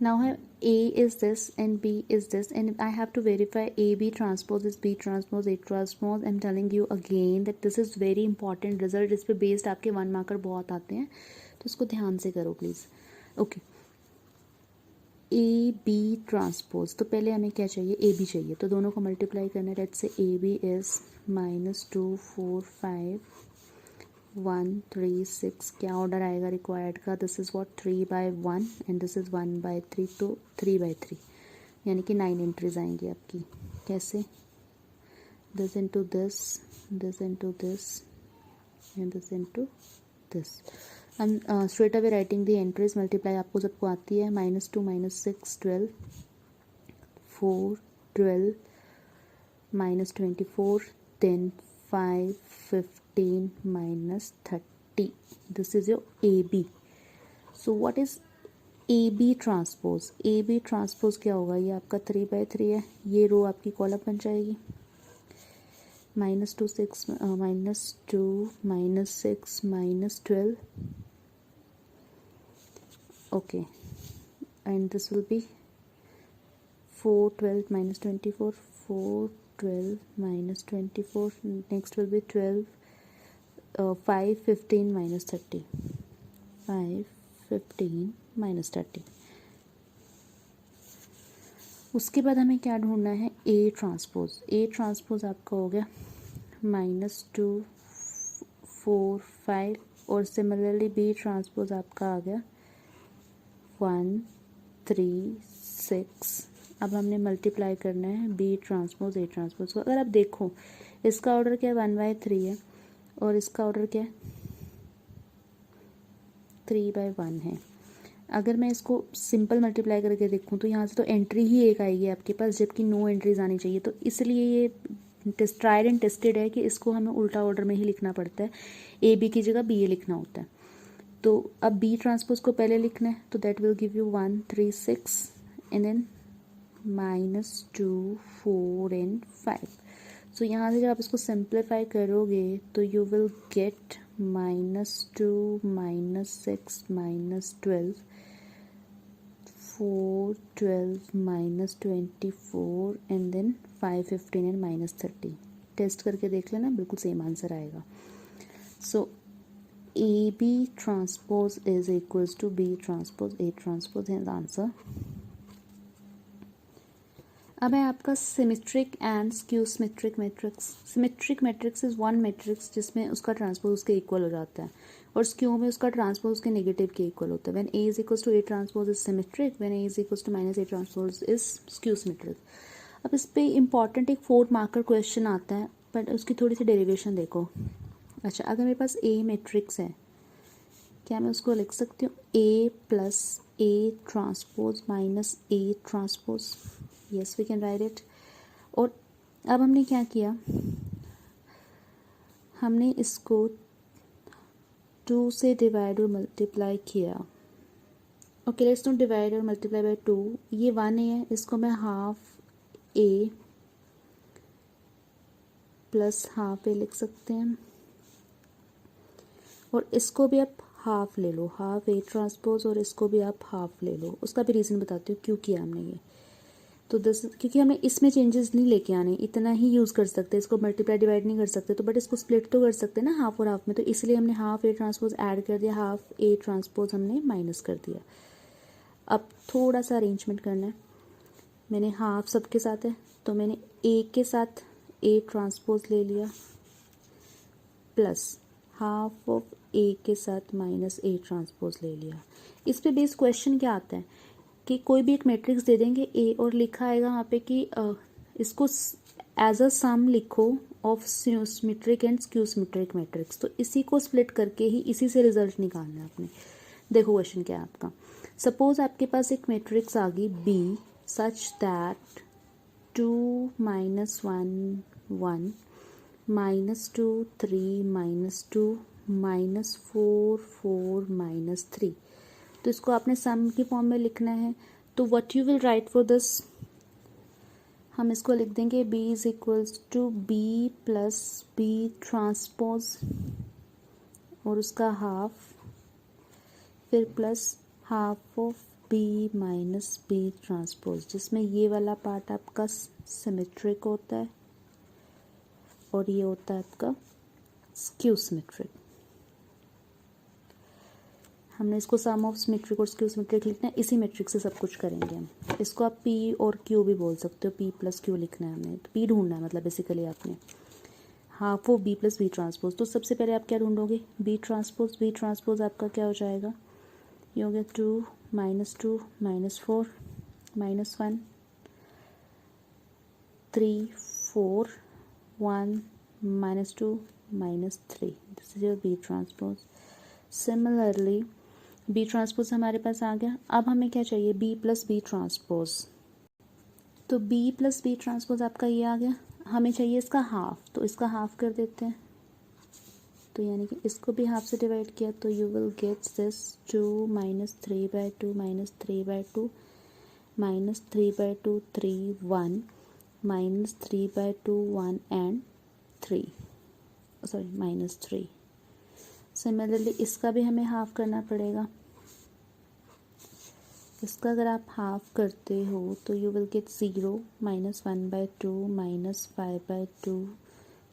Now I have A is this and B is this, and I have to verify AB transpose is B transpose A transpose. I'm telling you again that this is very important result. इस पे based आपके 1 marker बहुत आते हैं, तो इसको ध्यान से करो please. Okay, A B transpose. तो पहले हमें क्या चाहिए, ए बी चाहिए, तो दोनों को मल्टीप्लाई करना है. लेट्स से ए बी इज -2 4 5 1 3 6. क्या ऑर्डर आएगा रिक्वायर्ड का, this is what 3/1 and this is 1/3, तो 3/3 यानी कि 9 एंट्रीज आएंगी आपकी. कैसे, this into this, this into this and this into this. I'm straight away writing the entries. Multiply आपको सबको आती है. -2 -6 12 4 12 -24 10 5 15 -30. This is your AB. So what is AB transpose? AB transpose क्या होगा, ये आपका 3/3 है. ये रो आपकी कॉलम बन जाएगी. -2 6 -2 -6 -12. Okay, and this will be 4 12 -24 4 12 -24. Next will be 12 5 15 -30 5 15 -30. उसके बाद हमें क्या ढूंढना है, ए ट्रांसपोज. ए ट्रांसपोज आपका हो गया -2 4 5, और सिमिलरली बी ट्रांसपोज आपका आ गया 1 3 6. अब हमने मल्टीप्लाई करना है बी ट्रांसपोज ए ट्रांसपोज को. अगर आप देखो इसका ऑर्डर क्या है, 1/3 है, और इसका ऑर्डर क्या है, 3/1 है. अगर मैं इसको सिंपल मल्टीप्लाई करके देखूँ तो यहाँ से तो एंट्री ही एक आएगी आपके पास, जबकि 9 एंट्रीज आनी चाहिए. तो इसलिए ये ट्राइड एंड टेस्टेड है कि इसको हमें उल्टा ऑर्डर में ही लिखना पड़ता है. ए बी की जगह बी ए लिखना होता है. तो अब बी ट्रांसपोज को पहले लिखना है, तो that will give you 1 3 6 and then -2 4 and 5. So यहाँ से जब आप इसको सिंप्लीफाई करोगे तो you will get -2 -6 -12 4 12 -24 and then 5 15 and -30. Test करके देख लेना, बिल्कुल सेम आंसर आएगा. सो AB transpose is equals to B transpose A transpose is answer. अब है आपका symmetric and skew symmetric matrix. Symmetric matrix is one matrix जिसमें उसका ट्रांसपोज उसके इक्वल हो जाता है, और स्क्यू में उसका ट्रांसपोज उसके नेगेटिव के इक्वल होता है. When A is equals to A transpose is symmetric, when A is equals to -A transpose is skew symmetric. अब इस पे इंपॉर्टेंट एक 4 मार्कर क्वेश्चन आता है, बट उसकी थोड़ी सी डेरिवेशन देखो. अच्छा, अगर मेरे पास A मैट्रिक्स है, क्या मैं उसको लिख सकती हूँ A plus A transpose minus A transpose. Yes, we can write it. और अब हमने क्या किया, हमने इसको 2 से डिवाइड और मल्टीप्लाई किया. ओके, लेट्स नॉट डिवाइड और मल्टीप्लाई बाय 2. ये 1 है, इसको मैं half A plus half A लिख सकते हैं, और इसको भी आप हाफ ले लो, हाफ A ट्रांसपोज, और इसको भी आप हाफ ले लो. उसका भी रीज़न बताती हूँ क्यों किया हमने ये. तो दिस, क्योंकि हमें इसमें चेंजेस नहीं लेके आने, इतना ही यूज़ कर सकते हैं, इसको मल्टीप्लाई डिवाइड नहीं कर सकते, तो बट इसको स्प्लिट तो कर सकते हैं ना हाफ और हाफ में. तो इसलिए हमने हाफ A ट्रांसपोज ऐड कर दिया, हाफ A ट्रांसपोज हमने माइनस कर दिया. अब थोड़ा सा अरेंजमेंट करना है. मैंने हाफ सबके साथ है, तो मैंने A के साथ A ट्रांसपोज ले लिया, प्लस हाफ ऑफ A के साथ माइनस A ट्रांसपोज ले लिया. इस पे बेस क्वेश्चन क्या आता है कि कोई भी एक मैट्रिक्स दे देंगे A, और लिखा आएगा वहाँ पे कि इसको एज अ सम लिखो of symmetric and skew symmetric matrix. तो इसी को स्प्लिट करके ही इसी से रिजल्ट निकालना है आपने. देखो क्वेश्चन क्या है आपका. सपोज आपके पास एक मैट्रिक्स आ गई B सच दैट 2 -1 1 -2 3 -2 -4 4 -3. तो इसको आपने सम की फॉर्म में लिखना है. तो what you will write for this, हम इसको लिख देंगे B is equals to B plus B transpose, और उसका हाफ, फिर plus half of B minus B transpose, जिसमें ये वाला पार्ट आपका सिमेट्रिक होता है और ये होता है आपका स्क्यू सिमेट्रिक। हमने इसको सम ऑफ सिमेट्रिक और स्क्यू सिमेट्रिक लिखना है, इसी मेट्रिक से सब कुछ करेंगे हम। इसको आप पी और क्यू भी बोल सकते हो, पी प्लस क्यू लिखना है हमने, तो पी ढूंढना है मतलब बेसिकली आपने half of B plus B transpose. तो सबसे पहले आप क्या ढूंढोगे, बी ट्रांसपोज। बी ट्रांसपोज आपका क्या हो जाएगा, ये हो गया 2 -2 -4 -1 3 4 1 -2 -3, this is your B transpose. Similarly B transpose हमारे पास आ गया। अब हमें क्या चाहिए, बी प्लस बी ट्रांसपोज। तो बी प्लस बी ट्रांसपोज आपका ये आ गया। हमें चाहिए इसका हाफ, तो इसका हाफ कर देते हैं। तो यानी कि इसको भी हाफ से डिवाइड किया तो you will get this 2 -3/2 -3/2 -3/2 3 1 -3/2 1 and 3 -3। Similarly इसका भी हमें हाफ करना पड़ेगा। इसका अगर आप हाफ करते हो तो you will get 0 -1/2 -5/2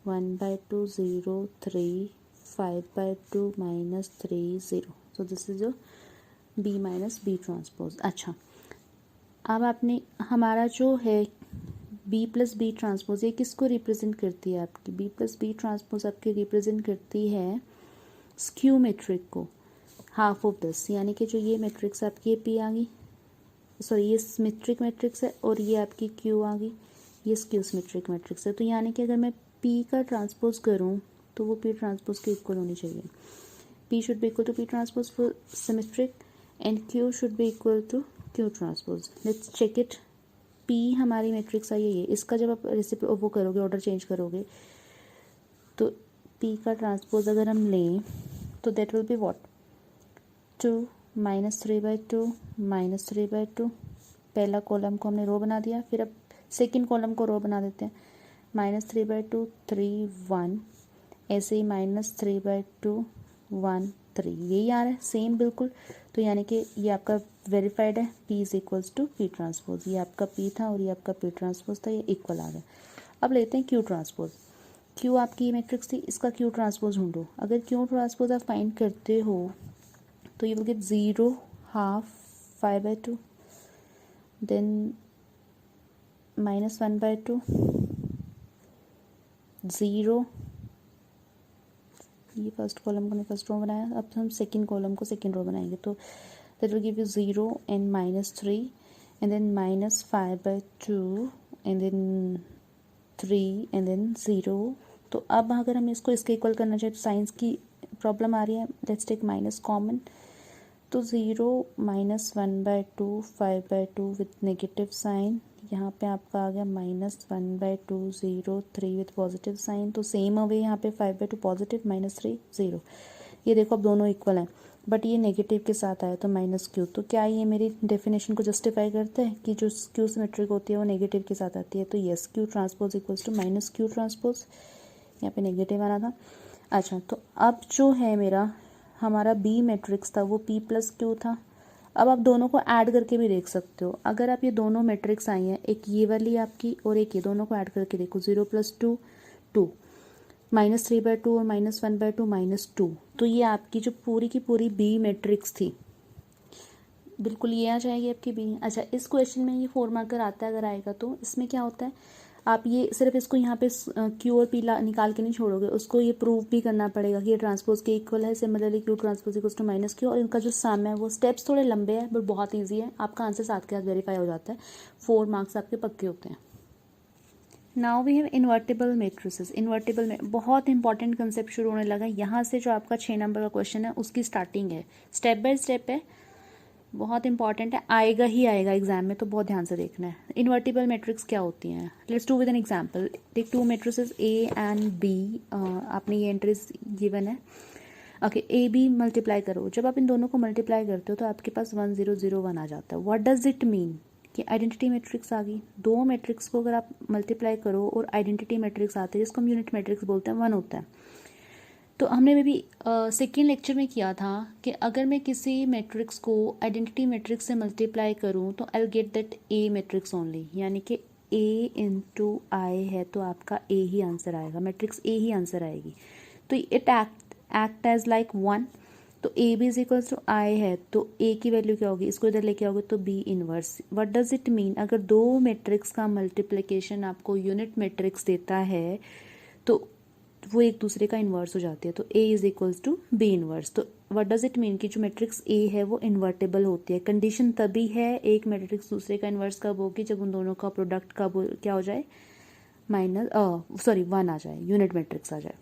1/2 0 3 5/2 -3 0। So this is your B minus B transpose. अच्छा, अब आपने हमारा जो है बी प्लस बी ट्रांसपोज, ये किसको रिप्रेजेंट करती है आपकी, बी प्लस बी ट्रांसपोज आपकी रिप्रेजेंट करती है स्क्यू मैट्रिक को, हाफ ऑफ दिस। यानी कि जो ये मैट्रिक्स आपकी ये पी आ गई, सॉरी ये सिमेट्रिक मैट्रिक्स है और ये आपकी क्यू आ गई, ये स्क्यू सिमेट्रिक मैट्रिक्स है। तो यानी कि अगर मैं पी का ट्रांसपोज करूँ तो वो पी ट्रांसपोज के इक्वल होनी चाहिए। P should be equal to P transpose for symmetric and Q should be equal to Q transpose. Let's check it. P हमारी मैट्रिक्स आई है, इसका जब आप रेसिप्रो वो करोगे, ऑर्डर चेंज करोगे, तो पी का ट्रांसपोज अगर हम लें तो दैट विल बी व्हाट, 2 -3/2 -3/2। पहला कॉलम को हमने रो बना दिया, फिर अब सेकंड कॉलम को रो बना देते हैं, -3/2 3 1, ऐसे ही -3/2 1 3, यही आ रहा है सेम बिल्कुल। तो यानी कि ये आपका वेरीफाइड है, P is equals to P transpose. ये आपका P था और ये आपका P ट्रांसपोज था, ये इक्वल आ गया। अब लेते हैं Q ट्रांसपोज। Q आपकी मैट्रिक्स थी, इसका Q ट्रांसपोज ढूंढो। अगर Q ट्रांसपोज आप फाइंड करते हो तो you will get 0 half 5/2 then -1/2 0। ये फर्स्ट कॉलम को फर्स्ट रो बनाया, अब हम सेकंड कॉलम को सेकंड रो बनाएंगे। तो that will give you 0 and -3 and then -5/2 and then 3 and then 0। तो अब अगर हमें इसको इसके इक्वल करना चाहिए तो साइंस की प्रॉब्लम आ रही है, लेट्स टेक माइनस कॉमन। तो 0 -1/2 5/2 विथ नेगेटिव साइन, यहाँ पे आपका आ गया -1/2 0 3 विथ पॉजिटिव साइन। तो सेम अवे यहाँ पे 5/2 पॉजिटिव -3 0। ये देखो अब दोनों इक्वल हैं, बट ये नेगेटिव के साथ आया तो माइनस क्यू। तो क्या ये मेरी डेफिनेशन को जस्टिफाई करता है कि जो क्यू सिमेट्रिक होती है वो नेगेटिव के साथ आती है? तो yes, Q transpose equals to minus Q transpose, यहाँ पे नेगेटिव आना था। अच्छा, तो अब जो है मेरा हमारा बी मैट्रिक्स था वो P प्लस क्यू था। अब आप दोनों को ऐड करके भी देख सकते हो। अगर आप ये दोनों मैट्रिक्स आई हैं, एक ये वाली आपकी और एक ये, दोनों को ऐड करके देखो, 0 + 2 2 -3/2 और -1/2 -2। तो ये आपकी जो पूरी की पूरी बी मैट्रिक्स थी, बिल्कुल ये आ जाएगी आपकी बी। अच्छा, इस क्वेश्चन में ये 4 मार्कर आता है, अगर आएगा तो इसमें क्या होता है, आप ये सिर्फ इसको यहाँ पे क्यू और पी निकाल के नहीं छोड़ोगे, उसको ये प्रूव भी करना पड़ेगा कि ये ट्रांसपोज के इक्वल है। Similarly Q transpose equals to minus Q, और इनका जो सम है वो स्टेप्स थोड़े लंबे हैं बट बहुत ईजी है, आपका आंसर साथ के साथ वेरीफाई हो जाता है, 4 मार्क्स आपके पक्के होते हैं। Now we have invertible matrices. Invertible में बहुत इंपॉर्टेंट कंसेप्ट शुरू होने लगा, यहाँ से जो आपका 6 नंबर का क्वेश्चन है उसकी स्टार्टिंग है, स्टेप बाय स्टेप है, बहुत इंपॉर्टेंट है, आएगा ही आएगा एग्जाम में, तो बहुत ध्यान से देखना है। इन्वर्टिबल मैट्रिक्स क्या होती हैं, let's do with an example. Take 2 matrices A and B, आपने ये एंट्रीज गिवन है, ओके। A B मल्टीप्लाई करो, जब आप इन दोनों को मल्टीप्लाई करते हो तो आपके पास 1 0 0 1 आ जाता है। व्हाट डज इट मीन कि आइडेंटिटी मैट्रिक्स आ गई। दो मैट्रिक्स को अगर आप मल्टीप्लाई करो और आइडेंटिटी मैट्रिक्स आते हैं, जिसको हम यूनिट मैट्रिक्स बोलते हैं, 1 होता है। तो हमने मे बी सेकेंड लेक्चर में किया था कि अगर मैं किसी मैट्रिक्स को आइडेंटिटी मैट्रिक्स से मल्टीप्लाई करूं तो I get that A matrix only, यानी कि ए इंटू आई है तो आपका ए ही आंसर आएगा, मैट्रिक्स ए ही आंसर आएगी। तो it act as like one, तो A B is equals to I है तो ए की वैल्यू क्या होगी, इसको इधर लेके आओगे तो B inverse. What does it mean, अगर दो मैट्रिक्स का मल्टीप्लिकेशन आपको यूनिट मैट्रिक्स देता है तो वो एक दूसरे का इन्वर्स हो जाती है, तो A is equals to B inverse. तो व्हाट डज इट मीन कि जो मैट्रिक्स ए है वो इन्वर्टेबल होती है। कंडीशन तभी है एक मैट्रिक्स दूसरे का इन्वर्स कब होगी, जब उन दोनों का प्रोडक्ट कब क्या हो जाए, वन आ जाए, यूनिट मैट्रिक्स आ जाए।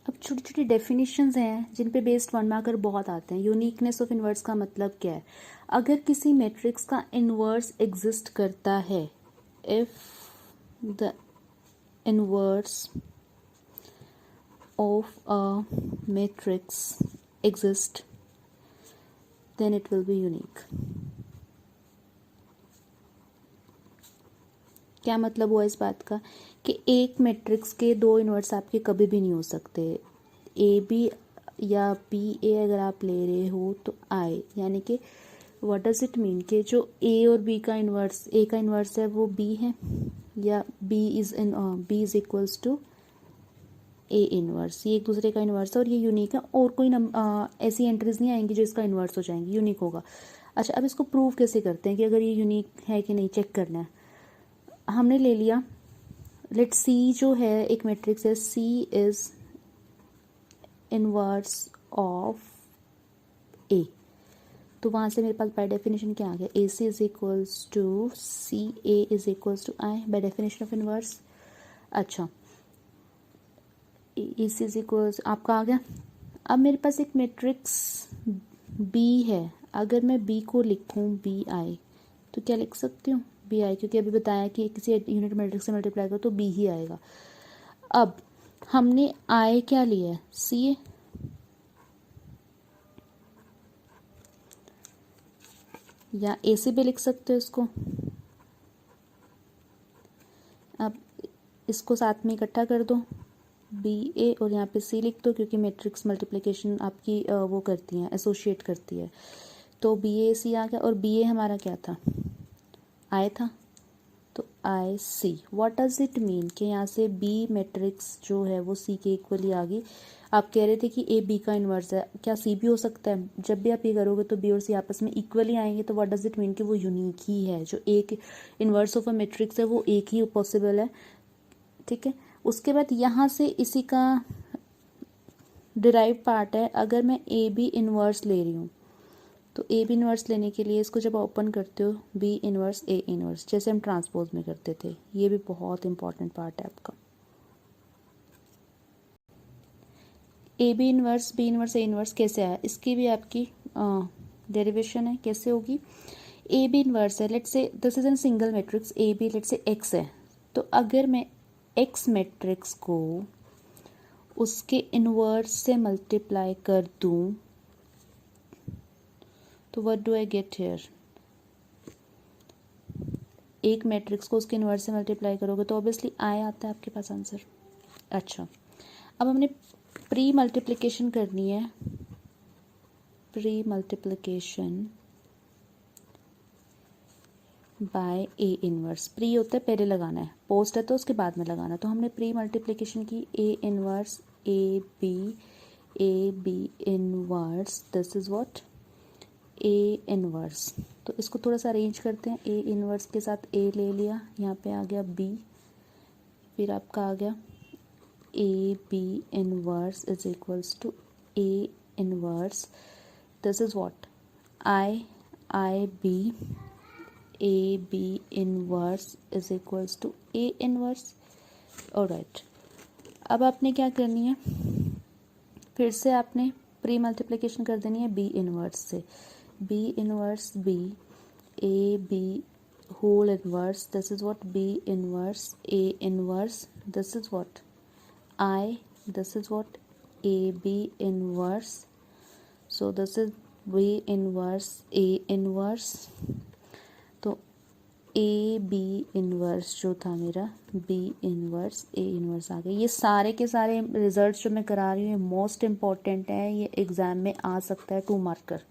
अब छोटी छोटी डेफिनेशंस हैं जिन पे बेस्ड 1 मार्कर बहुत आते हैं। यूनिकनेस ऑफ इन्वर्स का मतलब क्या है, अगर किसी मैट्रिक्स का इन्वर्स एग्जिस्ट करता है, if the inverse of a matrix exist then it will be unique। क्या मतलब हुआ इस बात का कि एक मैट्रिक्स के दो इन्वर्स आपके कभी भी नहीं हो सकते। ए बी या बी ए अगर आप ले रहे हो तो आई, यानी कि व्हाट डज इट मीन कि जो ए और बी का इन्वर्स, ए का इन्वर्स है वो बी है, या B is equals to A inverse, ये एक दूसरे का इन्वर्स है और ये यूनिक है, और कोई ऐसी एंट्रीज नहीं आएंगी जो इसका इन्वर्स हो जाएंगी, यूनिक होगा। अच्छा, अब इसको प्रूव कैसे करते हैं कि अगर ये यूनिक है कि नहीं, चेक करना है। हमने ले लिया, लेट सी जो है एक मैट्रिक्स है, सी इज इनवर्स ऑफ ए, तो वहाँ से मेरे पास बाय डेफिनेशन क्या आ गया, A C is equals to C A is equals to I by definition of inverse. अच्छा, इस इज इक्वल्स आपका आ गया। अब मेरे पास एक मैट्रिक्स बी है, अगर मैं बी को लिखूं बी आई तो क्या लिख सकती हूँ, बी आई, क्योंकि अभी बताया कि किसी यूनिट मैट्रिक्स से मल्टीप्लाई करो तो बी ही आएगा। अब हमने आई क्या लिया है, सी ए, या ए से भी लिख सकते हो इसको। अब इसको साथ में इकट्ठा कर दो, बी ए, और यहाँ पे सी लिख दो क्योंकि मैट्रिक्स मल्टीप्लिकेशन आपकी वो करती है, एसोसिएट करती है। तो बी ए सी आ गया, और बी ए हमारा क्या था, आई था, तो आई सी। व्हाट डज इट मीन कि यहाँ से बी मैट्रिक्स जो है वो सी के इक्वली आ गई। आप कह रहे थे कि ए बी का इन्वर्स है, क्या सी भी हो सकता है, जब भी आप ये करोगे तो बी और सी आपस में इक्वली आएंगे, तो व्हाट डज इट मीन कि वो यूनिक ही है, जो एक इन्वर्स ऑफ अ मैट्रिक्स है वो एक ही पॉसिबल है। ठीक है, उसके बाद यहाँ से इसी का डिराइव पार्ट है, अगर मैं ए बी इन्वर्स ले रही हूँ तो ए बी इन्वर्स लेने के लिए इसको जब ओपन करते हो बी इन्वर्स ए इन्वर्स, जैसे हम ट्रांसपोज में करते थे, ये भी बहुत इंपॉर्टेंट पार्ट है आपका। A B inverse B inverse A inverse कैसे आया, इसकी भी आपकी डेरिवेशन है, कैसे होगी। ए बी इन्वर्स है, let's say this is an single matrix A B, let's say X है, तो अगर मैं एक्स मैट्रिक्स को उसके इन्वर्स से मल्टीप्लाई कर दूं तो what do I get here, एक मैट्रिक्स को उसके इन्वर्स से मल्टीप्लाई करोगे तो ऑब्वियसली आई आता है आपके पास आंसर। अच्छा, अब हमने प्री मल्टीप्लिकेशन करनी है, pre multiplication bye A inverse. Pre होता है पहले लगाना है, पोस्ट है तो उसके बाद में लगाना। तो हमने प्री मल्टीप्लिकेशन की, A inverse A B inverse, this is what A inverse. तो इसको थोड़ा सा अरेंज करते हैं, ए इनवर्स के साथ ए ले लिया, यहाँ पे आ गया बी, फिर आपका आ गया A B inverse is equals to A inverse, this is what I B, A B inverse is equals to A inverse. Alright, अब आपने क्या करनी है, फिर से आपने प्री मल्टीप्लिकेशन कर देनी है बी इनवर्स से, B inverse B A B whole inverse, this is what B inverse A inverse, this is what I, this is what A B inverse, so this is B inverse A inverse. तो A B inverse जो था मेरा B inverse A inverse आ गया। ये सारे के सारे रिजल्ट्स जो मैं करा रही हूँ मोस्ट इम्पॉर्टेंट है, ये एग्ज़ाम में आ सकता है 2 मार्कर।